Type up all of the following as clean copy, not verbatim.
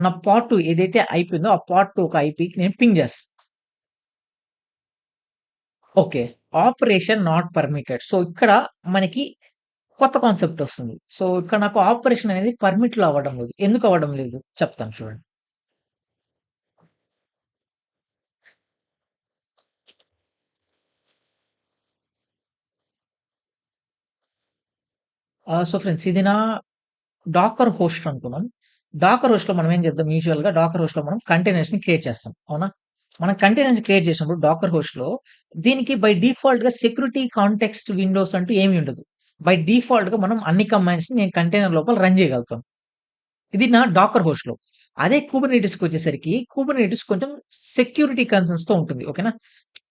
నా పార్ట్ 2 ఏదైతే అయిపోయిందో ఆ పార్ట్ 2 ఒక ఐపీకి నేను పింగ్ చేస్తా. Okay. Operation not permitted. So, ఇక్కడ మనకి కొత్త కాన్సెప్ట్ ఒస్తుంది. సో, ఇక్కడ నాకు ఆపరేషన్ అనేది పర్మిట్‌లో అవ్వడం లేదు. ఎందుకు అవ్వడం లేదు? చెప్తాను చూడండి. సో, ఫ్రెండ్స్ ఇది నా డాకర్ హోస్ట్ అనుకుందాం. డాకర్ హోస్ట్‌లో మనం ఏం చేద్దాం యూజువల్‌గా డాకర్ హోస్ట్‌లో మనం కంటైనర్స్‌ని క్రియేట్ చేస్తాం. అవునా? మనం కంటైనర్స్ క్రియేట్ చేసినప్పుడు డాకర్ హోస్ట్‌లో దీనికి బై డిఫాల్ట్‌గా సెక్యూరిటీ కాంటెక్స్ట్ విండోస్ అంటూ ఏమి ఉండదు. బై డిఫాల్ట్‌గా మనం అన్ని కమాండ్స్‌ని నేను కంటైనర్ లోపల రన్ చేయగలుగుతాను. ఇది నా డాకర్ హోస్ట్‌లో. అదే కుబర్నెటిస్‌కొచ్చేసరికి కుబర్నెటిస్ కొంచెం సెక్యూరిటీ కన్సర్న్స్‌తో ఉంటుంది. ఓకేనా?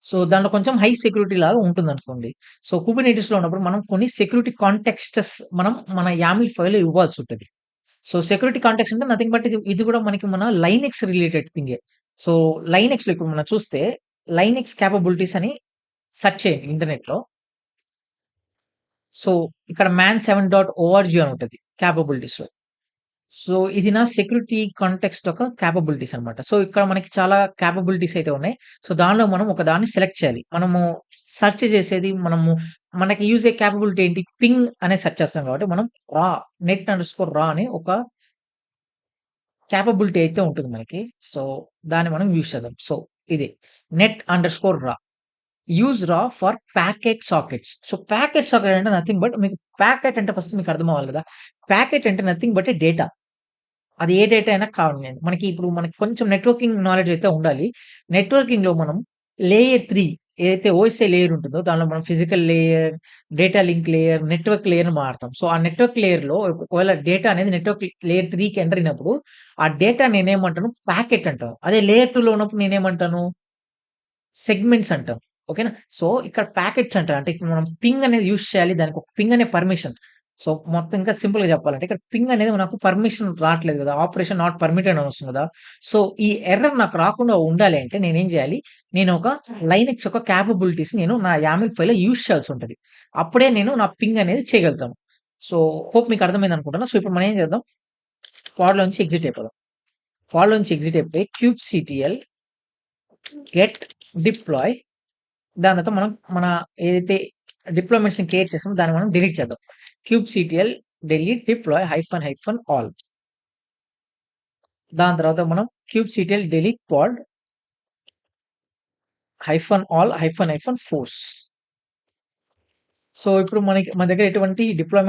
సో, దాంట్లో కొంచెం హై సెక్యూరిటీ లాగా ఉంటుందనుకోండి. సో, కుబర్నెటిస్‌లో ఉన్నప్పుడు మనం కొన్ని సెక్యూరిటీ కాంటెక్స్ట్స్ మనం మన యామిల్ ఫైల్‌లో ఇవ్వాల్సుంటది. సో, సెక్యూరిటీ కాంటెక్స్ట్ అంటే నథింగ్ బట్ ఇది కూడా మనకి మన లైనక్స్ రిలేటెడ్ థింగే. సో, లైనక్స్‌లో ఇప్పుడు మనం చూస్తే లైనక్స్ కేపబిలిటీస్ అని సెర్చ్ చేయండి ఇంటర్నెట్‌లో. సో, ఇక్కడ man7.org అని ఉంటది కేపబిలిటీస్‌లో. సో, ఇది నా సెక్యూరిటీ కాంటెక్స్ట్ ఒక కేపబిలిటీస్ అన్నమాట. సో, ఇక్కడ మనకి చాలా కేపబిలిటీస్ అయితే ఉన్నాయి. సో, దానిలో మనం ఒక దాన్ని సెలెక్ట్ చేయాలి. మనము సెర్చ్ చేసేది మనకి యూజ్ అయ్యే కేపబిలిటీ ఏంటి? పింగ్ అనే సెర్చ్ చేస్తాం కాబట్టి మనం రా net_రా అని ఒక కేపబిలిటీ అయితే ఉంటుంది మనకి. సో, దాన్ని మనం యూజ్ చేద్దాం. సో, ఇది net_రా. Use raw for packet sockets. So, packet socket అంటే నథింగ్ బట్ మీకు ప్యాకెట్ అంటే ఫస్ట్ మీకు అర్థం అవ్వాలి కదా! ప్యాకెట్ అంటే నథింగ్ బట్ ఎ డేటా. అది ఏ డేటా అయినా కావనియండి. మనకి కొంచెం నెట్వర్కింగ్ నాలెడ్జ్ అయితే ఉండాలి. నెట్వర్కింగ్‌లో మనం లేయర్ 3 ఏదైతే ఓఎస్ఐ లేయర్ ఉంటుందో దానిలో మనం physical layer, data link layer, network లేయర్‌ని వాడతాం. సో, ఆ నెట్వర్క్ లేయర్‌లో ఒకవేళ డేటా అనేది నెట్వర్క్ లేయర్ 3కి ఎంటర్ అయినప్పుడు ఆ డేటా నేనేమంటాను ప్యాకెట్ అంటాను. అదే లేయర్ 2లో ఉన్నప్పుడు నేనేమంటాను సెగ్మెంట్స్ అంటాం. ఓకేనా? సో, ఇక్కడ ప్యాకెట్స్ అంటారు. అంటే ఇప్పుడు మనం పింగ్ అనేది యూజ్ చేయాలి. దానికి ఒక పింగ్ అనే పర్మిషన్. సో, మొత్తం ఇంకా సింపుల్‌గా చెప్పాలంటే ఇక్కడ పింగ్ అనేది నాకు పర్మిషన్ రావట్లేదు కదా! ఆపరేషన్ నాట్ పర్మిటెడ్ అని వస్తుంది కదా! సో, ఈ ఎర్రర్ నాకు రాకుండా ఉండాలి అంటే నేనేం చేయాలి? నేను ఒక లైనక్స్ యొక్క కేపబిలిటీస్ నేను నా యామిల్ ఫైల్‌లో యూజ్ చేయాల్సి ఉంటది. అప్పుడే నేను నా పింగ్ అనేది చేయగలుగుతాను. సో, హోప్ మీకు అర్థమైంది అనుకుంటున్నా. సో, ఇప్పుడు మనం ఏం చేద్దాం? క్వాడ్‌లోంచి ఎగ్జిట్ అయిపోదాం. క్వాడ్‌లోంచి ఎగ్జిట్ అయిపోయి kubectl గెట్ డిప్లాయ్ దాని తర్వాత మనం మన ఏదైతే డిప్లాయ్‌మెంట్స్‌ని క్రియేట్ చేసామో దాన్ని మనం డిలీట్ చేద్దాం. kubectl delete deploy hyphen hyphen all. దాని తర్వాత మనం kubectl delete pod hyphen all hyphen hyphen force. So, ఇప్పుడు మన దగ్గర ఎటువంటి డిప్లాయ్‌మెంట్